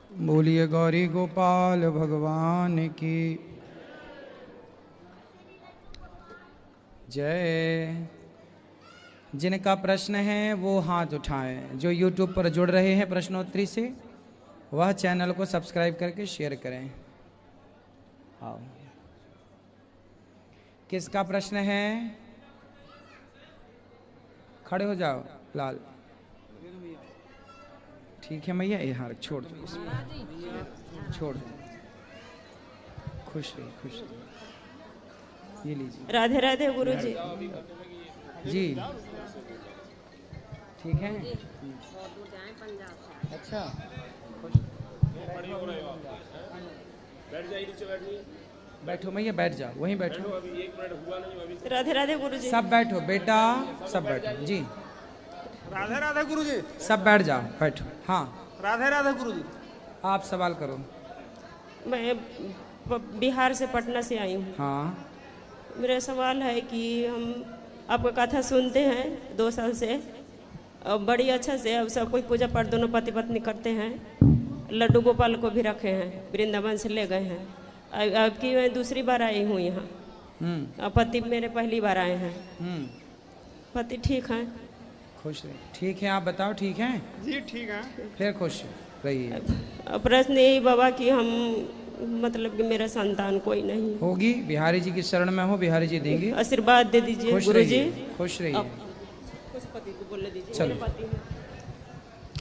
बोलिए गौरी गोपाल भगवान की जय। जिनका प्रश्न है वो हाथ उठाएं। जो YouTube पर जुड़ रहे हैं प्रश्नोत्तरी से, वह चैनल को सब्सक्राइब करके शेयर करें। आओ, किसका प्रश्न है? खड़े हो जाओ लाल। ठीक है मैया, ये हार छोड़ दो, छोड़ दो। खुश रही, खुश रही। ये लीजिए। राधे राधे गुरु जी। जी ठीक है। अच्छा, बैठो मैया, बैठ जाओ, वहीं बैठो। राधे राधे गुरु जी। सब बैठो बेटा, सब बैठो जी। राधे राधे गुरुजी। सब बैठ जाओ, बैठो। हाँ, राधे राधे गुरुजी। आप सवाल करो। मैं बिहार से, पटना से आई हूँ। हाँ, मेरा सवाल है कि हम आपका कथा सुनते हैं 2 साल से, और बड़ी अच्छा से अब सब कोई पूजा पाठ दोनों पति पत्नी करते हैं। लड्डू गोपाल को भी रखे हैं, वृंदावन से ले गए हैं। अब की मैं दूसरी बार आई हूँ यहाँ। पति मेरे पहली बार आए हैं। पति ठीक है? खुश रहिए। ठीक है, आप बताओ ठीक है? जी ठीक है। फिर खुश रहिए। प्रश्न यही बाबा कि हम मतलब कि मेरा संतान कोई नहीं होगी। बिहारी जी की शरण में हो, बिहारी जी देंगे। आशीर्वाद दे दीजिए खुश गुरु जी। रहिए, खुश रहिए। पति को बोलने दीजिए। चलो। मेरे पति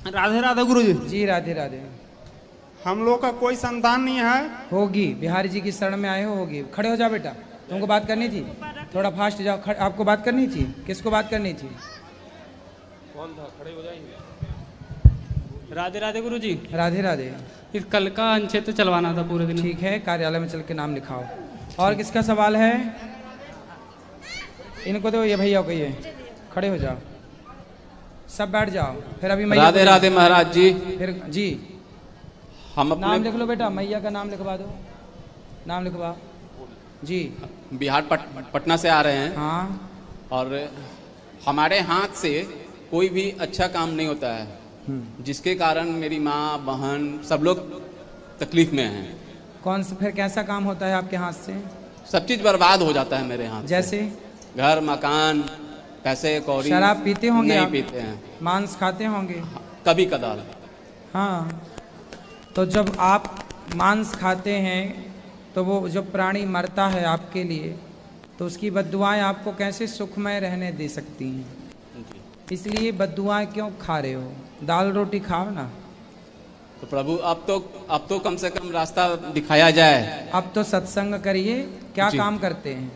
हैं। राधे राधे गुरुजी। जी राधे राधे। हम लोग का कोई संतान नहीं है। होगी, बिहारी जी की शरण में आए हो, होगी। खड़े हो जाओ बेटा, तुमको बात करनी थी। थोड़ा फास्ट जाओ। आपको बात करनी थी। किसको बात करनी थी? कौन था? खड़े हो जाएंगे। राधे राधे गुरु जी। राधे राधे। इस कल का अंचेत चलवाना था पूरे दिन। ठीक है, कार्यालय में चल के नाम लिखाओ। और किसका सवाल है? इनको तो ये भैया को, ये खड़े हो जाओ, सब बैठ जाओ। फिर अभी मैया राधे राधे महाराज जी। फिर जी हम नाम अपने लिख लो बेटा, मैया का नाम लिखवा दो। नाम लिखवा जी। बिहार पटना से आ रहे हैं। हाँ, और हमारे हाथ से कोई भी अच्छा काम नहीं होता है, जिसके कारण मेरी माँ बहन सब लोग तकलीफ में हैं। कौन सा फिर कैसा काम होता है आपके हाथ से? सब चीज बर्बाद हो जाता है मेरे हाथ से। जैसे घर मकान पैसे कौड़ी। शराब पीते होंगे नहीं आप? पीते हैं। मांस खाते होंगे? कभी कदाल। हाँ, तो जब आप मांस खाते हैं तो वो जो प्राणी मरता है आपके लिए, तो उसकी बद्दुआएं आपको कैसे सुखमय रहने दे सकती हैं? इसलिए बद्दुआएं क्यों खा रहे हो? दाल रोटी खाओ ना। तो प्रभु अब तो कम से कम रास्ता दिखाया जाए। अब तो सत्संग करिए। क्या जी। काम करते हैं?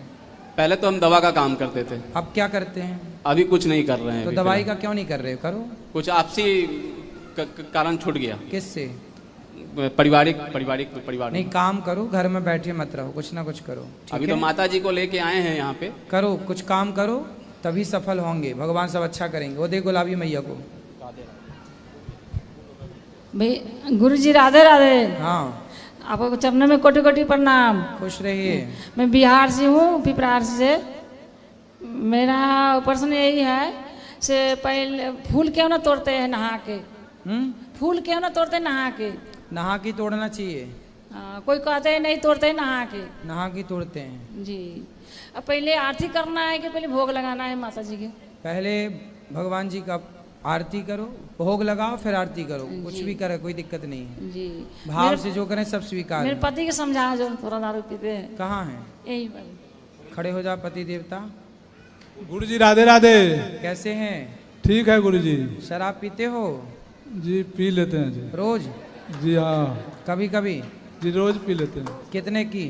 पहले तो हम दवा का काम करते थे। अब क्या करते हैं? अभी कुछ नहीं कर रहे हैं। तो अभी दवाई फिलहाल। का क्यों नहीं कर रहे हो? करो। कुछ आपसी कारण छूट गया। किससे? परिवार नहीं, काम करो, घर में बैठे मत रहो, कुछ ना कुछ करो। ठीक अभी है? तो माता जी को लेके आए हैं यहाँ पे। करो, कुछ काम करो, तभी सफल होंगे। भगवान सब अच्छा करेंगे। वो देख गुलाबी मैया को। भाई गुरु जी राधे राधे। हाँ, आपको चरणों में कोटि कोटि प्रणाम। खुश रहिए। मैं बिहार से हूँ, पिपरार से। मेरा प्रश्न यही है से पहले फूल क्यों ना तोड़ते हैं नहा के? फूल क्यों ना तोड़ते नहा के? नहा की तोड़ना चाहिए। कोई कहते हैं नहीं तोड़ते नहा के। नहा की तोड़ते हैं जी। अब पहले आरती करना है कि पहले भोग लगाना है माता जी के? पहले भगवान जी का आरती करो, भोग लगाओ, फिर आरती करो। कुछ जी। भी करे, कोई दिक्कत नहीं है। जी। भाव से जो करें सब स्वीकार मेरे है। पति के समझा जो थोड़ा दारू पीते हैं। कहाँ है? यही बात। खड़े हो जाओ पति देवता। गुरुजी राधे राधे। कैसे हैं? ठीक है गुरुजी। शराब पीते हो? जी पी लेते हैं जी। रोज? जी हाँ। कभी कभी? जी रोज पी लेते हैं। कितने की?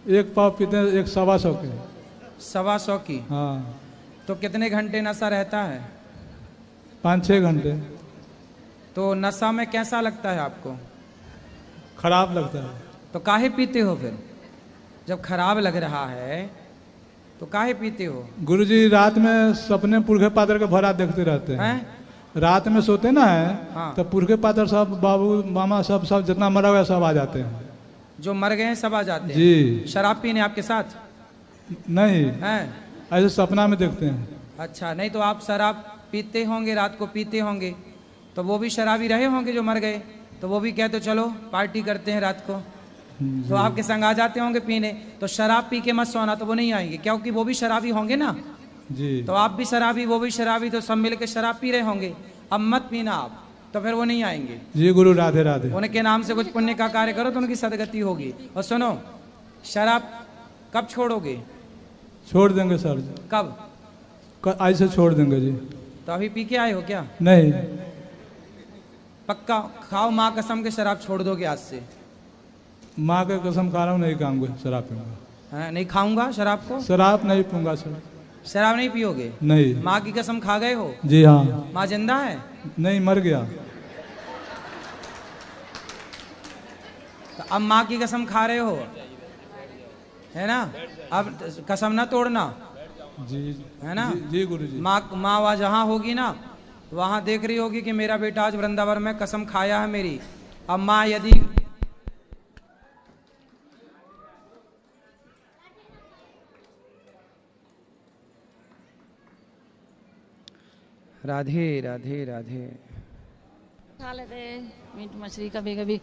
1 पाव पीते हैं, 125 के। 125 की? हाँ। तो कितने घंटे नशा रहता है? 5-6 घंटे। तो नशा में कैसा लगता है आपको? खराब लगता है। तो काहे पीते हो फिर? जब खराब लग रहा है तो काहे पीते हो? गुरुजी रात में सपने पुरखे पात्र के भरा देखते रहते हैं। रात में सोते ना है। हाँ। तो पुरखे पात्र सब बाबू मामा सब जितना मरा हुआ सब आ जाते हैं। जो मर गए हैं सब आ जाते हैं? जी। शराब पीने आपके साथ? नहीं, हैं? ऐसे सपना में देखते हैं। अच्छा, नहीं तो आप शराब पीते होंगे, रात को पीते होंगे, तो वो भी शराबी रहे होंगे जो मर गए। तो वो भी कहते चलो पार्टी करते हैं रात को, तो आपके संग आ जाते होंगे पीने। तो शराब पी के मत सोना, तो वो नहीं आएंगे, क्योंकि वो भी शराबी होंगे ना जी। तो आप भी शराबी, वो भी शराबी, तो सब मिलके शराब पी रहे होंगे। अब मत पीना आप, तो फिर वो नहीं आएंगे। जी गुरु, राधे राधे। उनके नाम से कुछ पुण्य का कार्य करो तो उनकी सदगति होगी। और सुनो, शराब कब छोड़ोगे? छोड़ देंगे सर। कब? आज से छोड़ देंगे जी। तो अभी पी के आए हो क्या? नहीं। पक्का खाओ माँ कसम के शराब छोड़ दोगे आज से? माँ के कसम खा रहा हूँ, नहीं खाऊंगा शराब पीऊंगा। हाँ, नहीं खाऊंगा शराब को? शराब नहीं पीऊंगा सर। शराब नहीं पियोगे? नहीं। माँ की कसम खा गए हो? जी हाँ। माँ जिंदा है? नहीं, मर गया। तो अब माँ की कसम खा रहे हो, है ना? अब कसम ना तोड़ना, जी है ना? जी गुरु जी। माँ वहाँ जहाँ होगी ना, वहाँ देख रही होगी कि मेरा बेटा आज वृंदावन में कसम खाया है मेरी। अब माँ यदि राधे राधे राधे। खा लेते हैं मीट मछली कभी कभी।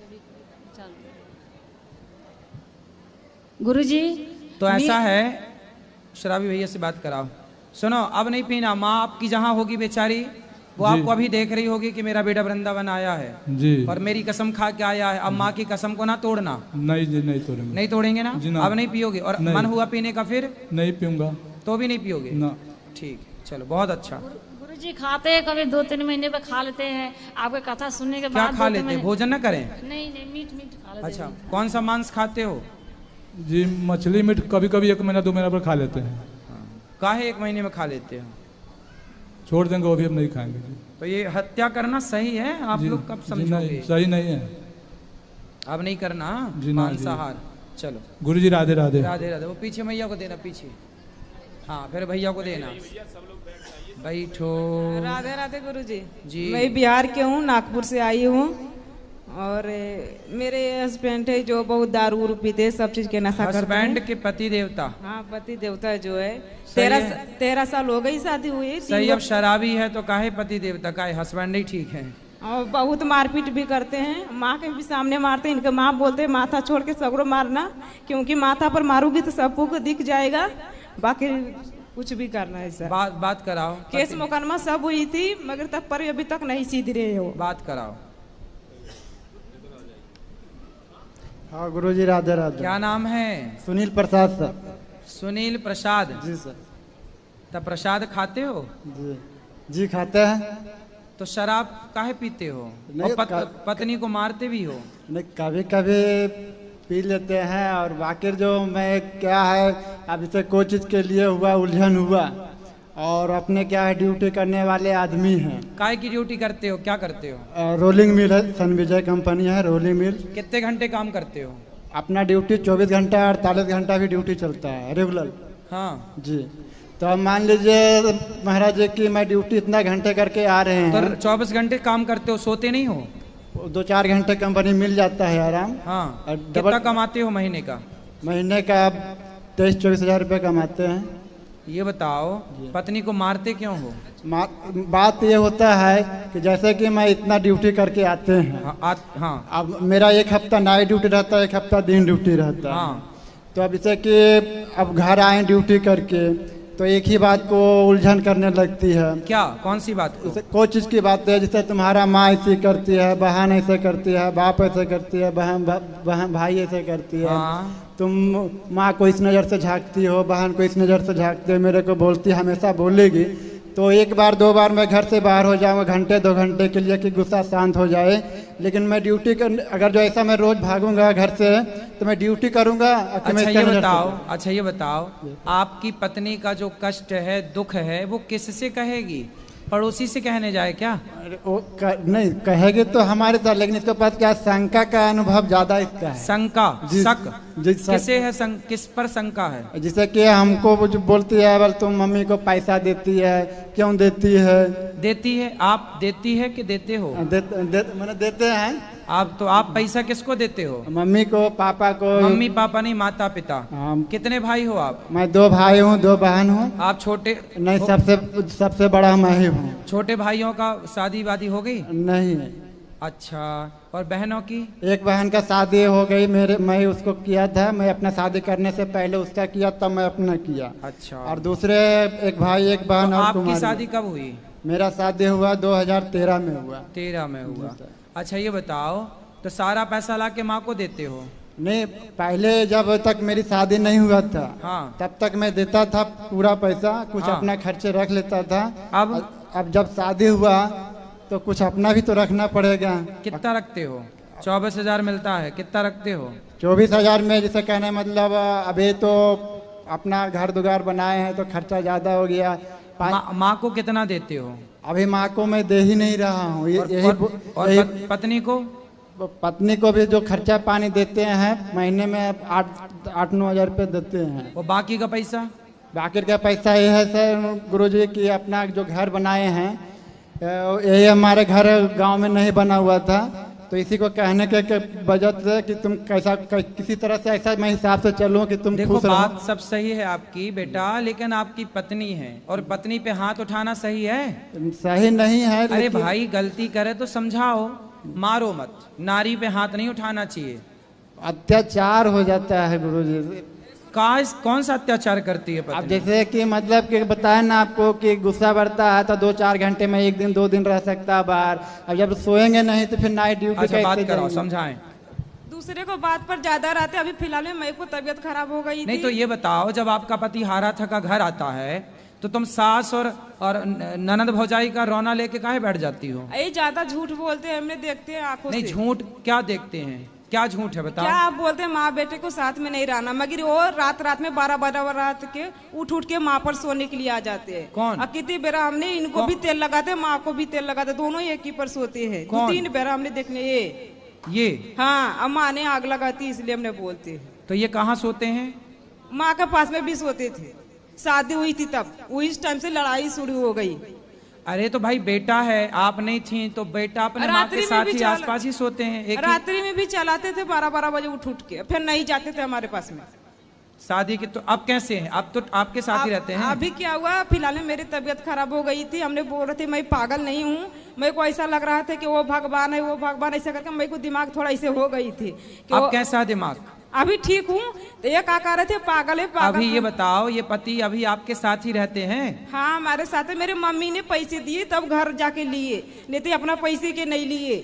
चल गुरुजी, तो ऐसा है, शराबी भैया से बात कराओ। सुनो, अब नहीं पीना। माँ आपकी जहाँ होगी बेचारी, वो आपको अभी देख रही होगी कि मेरा बेटा वृंदावन आया है जी, और मेरी कसम खा के आया है। अब माँ की कसम को ना तोड़ना। नहीं जी, नहीं तोड़ेंगे। नहीं तोड़ेंगे ना? जी ना। अब नहीं पियोगे? और नहीं। मन हुआ पीने का फिर? नहीं पीऊंगा। तो भी नहीं पियोगे ना। ठीक, चलो बहुत अच्छा। गुरुजी खाते हैं, कभी 2-3 महीने पे खा लेते हैं। आपकी कथा सुनने के क्या बाद खा लेते हैं? भोजन न करें? नहीं नहीं, मीट खा लेते अच्छा, हैं। कौन सा मांस खाते हो? जी मछली मीट कभी कभी 1 महीना 2 महीना पर खा लेते हैं। काहे 1 महीने में खा लेते हो? छोड़ देंगे, वो भी हम नहीं खाएंगे जी। तो ये हत्या करना सही है? आप जी, लोग कब जी समझोगे? नहीं, सही नहीं है। अब नहीं करना जी ना, मांसाहार। चलो गुरु जी, राधे राधे। राधे राधे। वो पीछे मैया को देना, पीछे। हाँ, फिर भैया को देना। बैठो। राधे राधे गुरुजी। जी। मैं बिहार के हूँ, नागपुर से आई हूँ। और मेरे हस्बैंड है जो बहुत दारू उरू पीते, सब चीज के नशा करते हैं। हस्बैंड के पति देवता? हाँ, पति देवता जो है। सही है। 13 साल हो गई शादी हुई। सही। अब शराबी है तो काहे पति देवता, काहे हस्बैंड ही ठीक है। और बहुत मारपीट भी करते हैं, माँ के भी सामने मारते हैं। इनके माँ बोलते हैं माथा छोड़ के सगरो मारना, क्योंकि माथा पर मारूंगी तो सबको दिख जाएगा, बाकी कुछ भी करना है सर। बात कराओ। केस मुकदमा सब हुई थी, मगर तक पर अभी तक नहीं सीध रहे हो। बात कराओ। हाँ गुरुजी, राधे राधे। क्या नाम है? सुनील प्रसाद सर। सुनील प्रसाद? जी सर। तब प्रसाद खाते हो? जी जी खाते हैं। तो शराब काहे पीते हो? नहीं, और पत्नी को मारते भी हो? नहीं, कभी कभी पी लेते हैं। और बाकी जो मैं क्या है, अब इसे कोई चीज़ के लिए हुआ उलझन हुआ, और अपने क्या है ड्यूटी करने वाले आदमी हैं। काय की ड्यूटी करते हो? क्या करते हो? रोलिंग मिल है, सन विजय कंपनी है, रोलिंग मिल। कितने घंटे काम करते हो? अपना ड्यूटी 24 घंटा 48 घंटा भी ड्यूटी चलता है रेगुलर। हाँ जी। तो अब मान लीजिए महाराज जी की मैं ड्यूटी इतना घंटे करके आ रहे हैं, तो 24 घंटे काम करते हो, सोते नहीं हो? 2-4 घंटे कंपनी मिल जाता है आराम। हाँ। और कितना कमाते हो महीने का? महीने का 23-24 हज़ार रुपये कमाते हैं। ये बताओ, पत्नी को मारते क्यों हो? बात ये होता है कि जैसे कि मैं इतना ड्यूटी करके आते हैं। हाँ। अब मेरा 1 हफ्ता नाइट ड्यूटी रहता है, 1 हफ्ता दिन ड्यूटी रहता है। हाँ। तो अब जैसे कि अब घर आए ड्यूटी करके, तो एक ही बात को उलझन करने लगती है। क्या? कौन सी बात को? कोई चीज़ की बात है, जैसे तुम्हारा माँ ऐसी करती है, बहन ऐसे करती है, बाप ऐसे करती है, बहन भाई ऐसे करती है। हाँ। तुम माँ को इस नज़र से झांकती हो, बहन को इस नज़र से झांकते हो, मेरे को बोलती हमेशा बोलेगी। तो 1 बार 2 बार मैं घर से बाहर हो जाऊँगा घंटे 2 घंटे के लिए कि गुस्सा शांत हो जाए, लेकिन मैं ड्यूटी कर, अगर जो ऐसा मैं रोज़ भागूंगा घर से, तो मैं ड्यूटी करूँगा। अच्छा ये बताओ, आपकी पत्नी का जो कष्ट है, दुख है, वो किससे कहेगी? पड़ोसी से कहने जाए क्या? नहीं कहेगी तो हमारे साथ, लेकिन इसके पास क्या शंका का अनुभव ज्यादा इसका है। शंका? शक? किसे है? किस पर शंका है? जिसे कि हमको बोलती है, बोल तुम मम्मी को पैसा देती है, क्यों देती है? देती है? आप देती है कि देते हो? मैंने देते हैं। आप तो आप पैसा किसको देते हो? मम्मी को, पापा को। मम्मी पापा नहीं, माता पिता। कितने भाई हो आप? मैं 2 भाई हूँ, 2 बहन हूँ। आप छोटे? नहीं, सबसे बड़ा मैं ही हूँ। छोटे भाइयों का शादी वादी हो गई? नहीं। अच्छा, और बहनों की? एक बहन का शादी हो गई, मैं उसको किया था, मैं अपना शादी करने से पहले उसका किया, तब मैं अपना किया। अच्छा। और दूसरे एक भाई एक बहन। तो और आपकी कुमारी। शादी कब हुई? मेरा शादी हुआ 2013 में हुआ। 13 में हुआ। अच्छा ये बताओ, तो सारा पैसा ला के माँ को देते हो? नहीं, पहले जब तक मेरी शादी नहीं हुआ था, हाँ। तब तक मैं देता था पूरा पैसा, कुछ हाँ। अपना खर्चे रख लेता था। अब जब शादी हुआ तो कुछ अपना भी तो रखना पड़ेगा। कितना रखते हो? 24,000 मिलता है, कितना रखते हो? 24,000 में जैसे कहने मतलब अभी तो अपना घर दुगार बनाए हैं तो खर्चा ज्यादा हो गया। माँ को कितना देते हो? अभी माँ को मैं दे ही नहीं रहा हूँ। और पत्नी को? पत्नी को भी जो खर्चा पानी देते हैं महीने में 8-9 हज़ार रुपये देते हैं। और बाकी का पैसा? बाकी का पैसा ये है सर गुरुजी कि अपना जो घर बनाए हैं, यही हमारे घर गांव में नहीं बना हुआ था, तो इसी को कहने के वजह से कि तुम कैसा किसी तरह से ऐसा मैं हिसाब से चलूं कि तुम देखो खुश रहो। बात सब सही है आपकी बेटा, लेकिन आपकी पत्नी है और पत्नी पे हाथ उठाना सही है? सही नहीं है। अरे भाई गलती करे तो समझाओ, मारो मत। नारी पे हाथ नहीं उठाना चाहिए। अत्याचार हो जाता है गुरुजी। कौन सा अत्याचार करती है पत्नी? अब जैसे कि मतलब कि बताया ना आपको कि गुस्सा बढ़ता है तो 2-4 घंटे में 1 दिन 2 दिन रह सकता है बाहर। अब जब सोएंगे नहीं तो फिर नाइट ड्यूटी अच्छा, बात कराओ, समझाएं। दूसरे को बात पर ज्यादा रहते। अभी फिलहाल में मेरे को तबीयत खराब हो गई नहीं थी। तो ये बताओ, जब आपका पति हारा थका घर आता है तो तुम सास और ननद भौजाई का रोना लेके काहे बैठ जाती हो? ये ज्यादा झूठ बोलते हैं, हमने देखते हैं आंखों से। नहीं, झूठ क्या देखते हैं? क्या झूठ है बताओ? क्या आप बोलते हैं माँ बेटे को साथ में नहीं रहना, मगर वो रात में 12 रात के उठ के माँ पर सोने के लिए आ जाते हैं। कौन? कितनी बेरा हमने इनको भी तेल लगाते, माँ को भी तेल लगाते, दोनों एक ही पर सोते हैं। 2-3 बेरा हमने देखने ये हाँ, अब माँ ने आग लगाती इसलिए हमने बोलते हैं। तो ये कहाँ सोते हैं? माँ के पास में भी सोते थे। शादी हुई थी तब उस टाइम से लड़ाई शुरू हो गई। अरे तो भाई बेटा है, आप नहीं थी तो बेटा अपने माँ के साथ ही आसपास ही सोते हैं। रात्रि में भी चलाते थे 12 बजे उठ के, फिर नहीं जाते थे हमारे पास में। शादी के तो अब कैसे हैं? अब तो आपके साथ ही रहते हैं। अभी क्या हुआ, फिलहाल में मेरी तबीयत खराब हो गई थी। हमने बोल रहे थे मैं पागल नहीं हूँ, मेरे को ऐसा लग रहा था कि वो भगवान है, वो भगवान, ऐसा करके मेरे को दिमाग थोड़ा ऐसे हो गई थी कि अब कैसा दिमाग? अभी ठीक हूँ। तो ये क्या कह रहे थे पागल है पागल। अभी ये बताओ, ये पति अभी आपके साथ ही रहते हैं? हाँ हमारे साथ है। मेरे मम्मी ने पैसे दिए तब घर जाके लिए, नहीं तो अपना पैसे के नहीं लिए।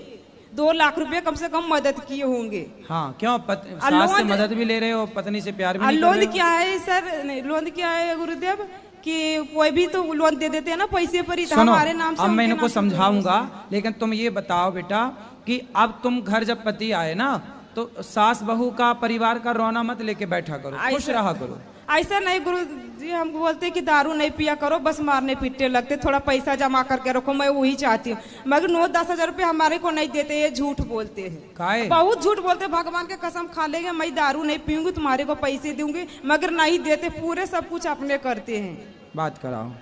2 लाख रुपए कम से कम मदद किए होंगे। हाँ क्यों? सास से मदद भी ले रहे हो, पत्नी से प्यार भी नहीं कर रहे हो? लोन क्या है सर? लोन क्या है गुरुदेव कि कोई भी तो लोन दे देते हैं ना पैसे पर ही। हमारे नाम से अब मैं इनको समझाऊंगा, लेकिन तुम ये बताओ बेटा कि अब तुम घर जब पति आए ना तो सास बहू का परिवार का रोना मत लेके बैठा करो, खुश रहा करो। ऐसा नहीं गुरु जी, हम बोलते कि दारू नहीं पिया करो, बस मारने पीटने लगते। थोड़ा पैसा जमा करके रखो, मैं वही चाहती हूँ। मगर 9-10 हज़ार रुपये हमारे को नहीं देते, ये झूठ बोलते हैं। बहुत झूठ बोलते। भगवान के कसम खा लेंगे मैं दारू नहीं पीऊंगी, तुम्हारे को पैसे दूंगी, मगर नहीं देते। पूरे सब कुछ अपने करते हैं। बात कराओ।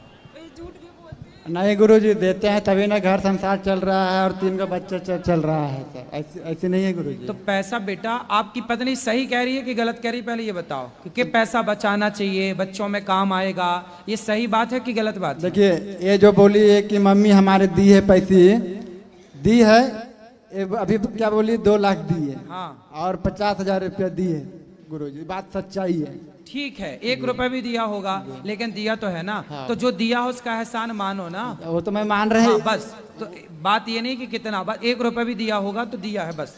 नहीं गुरुजी, देते हैं तभी ना घर संसार चल रहा है और 3 का बच्चा चल रहा है सर। ऐसे नहीं है गुरुजी। तो पैसा बेटा, आपकी पत्नी सही कह रही है कि गलत कह रही है? पहले ये बताओ, क्योंकि पैसा बचाना चाहिए, बच्चों में काम आएगा, ये सही बात है कि गलत बात? देखिए, ये जो बोली है कि मम्मी हमारे दी है, पैसे दी है, अभी क्या बोली 2 लाख दिए। हाँ। और 50,000 रुपया दिए गुरुजी, बात सच्चाई है। ठीक है, 1 रुपया भी दिया होगा, लेकिन दिया तो है ना। हाँ। तो जो दिया हो उसका एहसान मानो ना। वो तो मैं मान रहे। हाँ, बस तो बात ये नहीं कि कितना, बस 1 रुपया भी दिया होगा तो दिया है, बस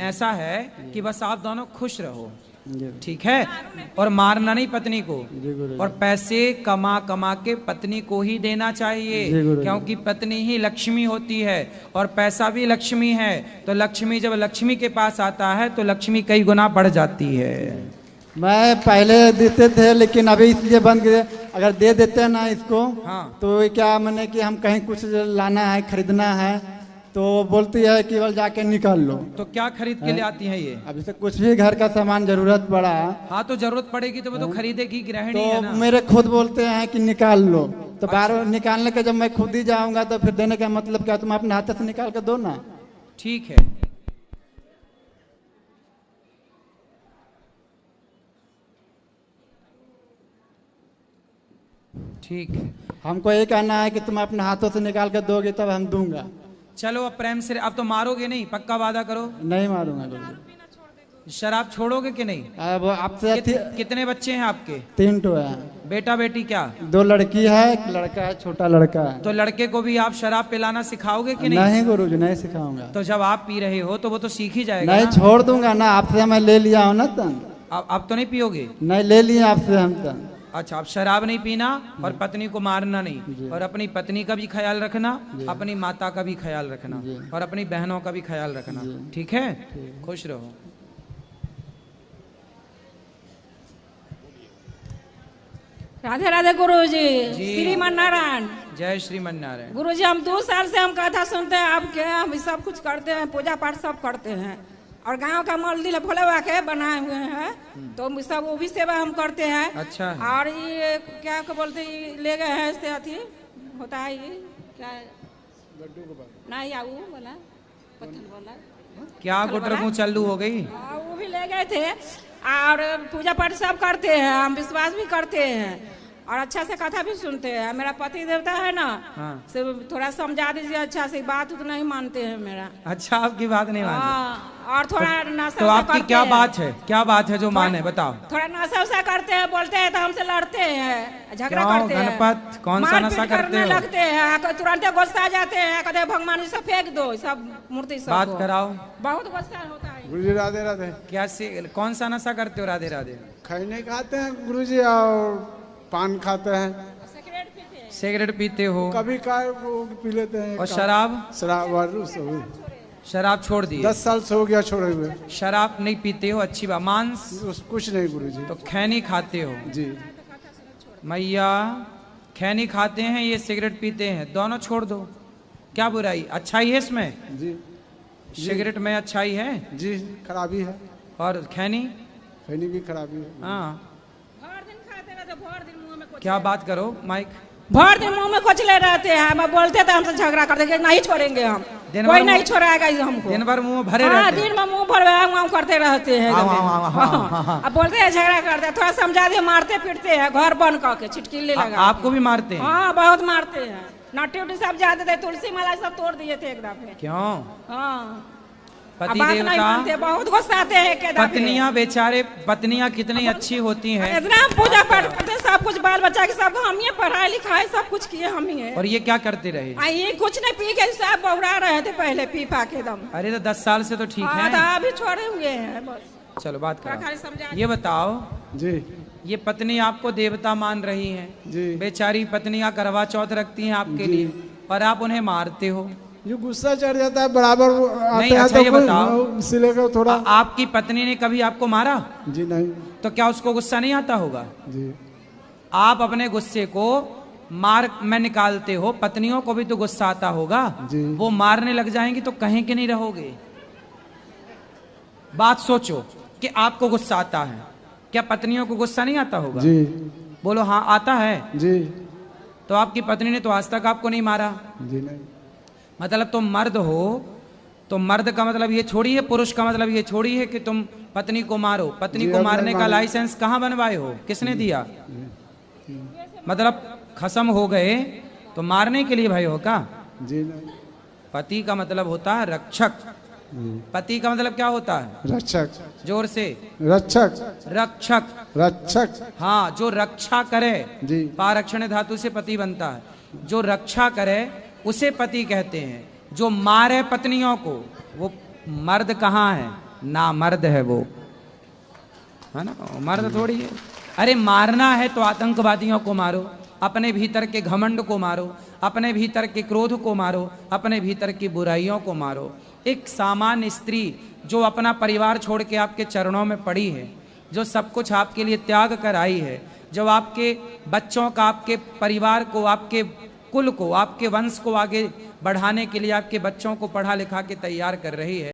ऐसा है कि बस आप दोनों खुश रहो, ठीक है? और मारना नहीं पत्नी को। और पैसे कमा के पत्नी को ही देना चाहिए, क्योंकि पत्नी ही लक्ष्मी होती है और पैसा भी लक्ष्मी है। तो लक्ष्मी जब लक्ष्मी के पास आता है तो लक्ष्मी कई गुना बढ़ जाती है। मैं पहले देते थे लेकिन अभी इसलिए बंद किए। अगर दे देते हैं ना इसको, हाँ। तो क्या मैंने कि हम कहीं कुछ लाना है, खरीदना है, तो बोलती है केवल जाके निकाल लो। तो क्या खरीद के ले आती है ये? अभी से कुछ भी घर का सामान जरूरत पड़ा। हाँ तो जरूरत पड़ेगी तो वो तो खरीदेगी, गृहिणी तो है ना। मेरे खुद बोलते हैं कि निकाल लो, तो बार निकालने के जब मैं खुद ही जाऊंगा तो फिर देने का मतलब क्या? तुम अपने हाथ से निकाल के दो ना। ठीक है। ठीक है, हमको ये कहना है कि तुम अपने हाथों से निकाल के दोगे तब हम दूंगा। चलो अब प्रेम से, अब तो मारोगे नहीं, पक्का वादा करो। नहीं मारूंगा गुरुजी। शराब छोड़ोगे कि नहीं? अब आपसे कितने बच्चे हैं आपके? 3 तो है। बेटा बेटी क्या? 2 लड़की है, 1 लड़का है, छोटा लड़का है। तो लड़के को भी आप शराब पिलाना सिखाओगे कि नहीं? नहीं गुरुजी, नहीं सिखाऊंगा। तो जब आप पी रहे हो तो वो तो सीख ही जाएगा। नहीं, छोड़ दूंगा ना, आपसे मैं ले लिया हूँ ना तन। अब तो नहीं पियोगे? नहीं, ले लिए आपसे हम तन। अच्छा, आप शराब नहीं पीना और पत्नी को मारना नहीं, और अपनी पत्नी का भी ख्याल रखना, अपनी माता का भी ख्याल रखना, और अपनी बहनों का भी ख्याल रखना, ठीक है? खुश रहो। राधे राधे गुरुजी। श्रीमन नारायण। जय श्रीमन नारायण। गुरुजी, हम 2 साल से हम कथा सुनते हैं आपके, हम सब कुछ करते हैं, पूजा पाठ सब करते हैं, और गांव का मंदिर भोले बाबा के बनाए हुए हैं, तो सब वो भी सेवा हम करते हैं। अच्छा है। और ये क्या बोलते हैं, ले गए हैं इससे अथी होता है, ये क्या नहीं या वो बोला पत्थर बोला क्या गुटरगू चालू हो गई? वो भी ले गए थे, और पूजा पाठ सब करते हैं, हम विश्वास भी करते हैं, और अच्छा से कथा भी सुनते हैं। मेरा पति देवता है ना, से थोड़ा समझा दीजिए अच्छा से, बात तो नहीं मानते हैं मेरा। अच्छा, आपकी बात नहीं मानते? और थोड़ा नशा तो आपकी क्या बात है, क्या बात है जो माने, बताओ। थोड़ा नशा वशा करते हैं, बोलते हैं तो हमसे लड़ते हैं, झगड़ा करते हैं। गणपत कौन सा नशा करते हो? लगते हैं, तुरंत गुस्सा आ जाते हैं, कहते भगवान जी से फेंक दो सब मूर्ति सब। बात कराओ। बहुत गुस्सा होता है। गुरुजी राधे राधे। क्या कौन सा नशा करते हो? राधे राधे। खैनी खाते हैं गुरुजी, और पान खाते हैं। सिगरेट पीते हो? कभी पी लेते हैं। और शराब? शराब छोड़ दी? 10 साल से हो गया छोड़े हुए। शराब नहीं पीते हो, अच्छी बात। मांस? कुछ नहीं गुरुजी। तो खैनी खाते हो? जी मैया, खैनी खाते हैं, ये सिगरेट पीते हैं, दोनों छोड़ दो, क्या बुराई, अच्छाई है इसमें? जी। सिगरेट में अच्छाई है? जी, खराबी है। और खैनी? खैनी भी खराबी है। हाँ, क्या बात करो माइक। भर दिन मुंह में कोचले रहते हैं, हम बोलते तो हमसे झगड़ा करते हैं, नहीं छोड़ेंगे हम, कोई नहीं छोड़ाएगा हमको। दिन भर मुंह भरे रहते हैं? दिन में मुंह भर करते रहते हैं, अब बोलते हैं झगड़ा करते हैं, थोड़ा समझा दे, मारते पीटते हैं, घर बंद करके छिटकिली लगा। आपको भी मारते हैं? हाँ, बहुत मारते हैं, नट्टी उट्टी सब जाते थे, तुलसी माला सब तोड़ दिए थे एकदम। क्यों? हाँ, पति देवता बहुत गुस्सा आते हैं। पत्नियां बेचारे, पत्नियां कितनी अच्छी होती हैं, इतना पूजा पाठ करते, सब कुछ बाल बच्चा के सब हम ही पढ़ाई लिखाई सब कुछ किए हम ही है। और ये क्या करते रहे? ये कुछ नहीं, पी के सब बहुरा रहे थे पहले, पी पा के दम। अरे तो 10 साल से तो ठीक है। अभी छोड़े हुए हैं बस। चलो बात करो। ये बताओ जी, ये पत्नी आपको देवता मान रही है जी, बेचारी पत्नियां करवा चौथ रखती हैं आपके लिए, और आप उन्हें मारते हो। जो गुस्सा चढ़ जाता है बराबर नहीं। अच्छा, ये बताओ, सिले का थोड़ा। आपकी पत्नी ने कभी आपको मारा? जी नहीं। तो क्या उसको गुस्सा नहीं आता होगा? जी। आप अपने गुस्से को मार में निकालते हो, पत्नियों को भी तो गुस्सा आता होगा जी। वो मारने लग जाएंगी तो कहीं के नहीं रहोगे। बात सोचो कि आपको गुस्सा आता है, क्या पत्नियों को गुस्सा नहीं आता होगा? जी। बोलो हाँ, आता है जी। तो आपकी पत्नी ने तो आज तक आपको नहीं मारा। जी नहीं। मतलब तुम मर्द हो, तो मर्द का मतलब ये छोड़िए, पुरुष का मतलब ये छोड़िए कि तुम पत्नी को मारो। पत्नी को मारने का लाइसेंस कहाँ बनवाए हो, किसने दिया? मतलब खसम हो गए तो मारने के लिए भाई हो का? जी नहीं। पति का मतलब होता है रक्षक। पति का मतलब क्या होता है? रक्षक। जोर से। रक्षक। रक्षक। रक्षक। हाँ, जो रक्षा करे। जी। पारक्षण धातु से पति बनता है, जो रक्षा करे उसे पति कहते हैं। जो मारे पत्नियों को वो मर्द कहाँ है? ना मर्द है वो, है ना, मर्द थोड़ी है। अरे मारना है तो आतंकवादियों को मारो, अपने भीतर के घमंड को मारो, अपने भीतर के क्रोध को मारो, अपने भीतर की बुराइयों को मारो। एक सामान्य स्त्री जो अपना परिवार छोड़ के आपके चरणों में पड़ी है, जो सब कुछ आपके लिए त्याग कर आई है, जो आपके बच्चों का, आपके परिवार को, आपके कुल को, आपके वंश को आगे बढ़ाने के लिए आपके बच्चों को पढ़ा लिखा के तैयार कर रही है,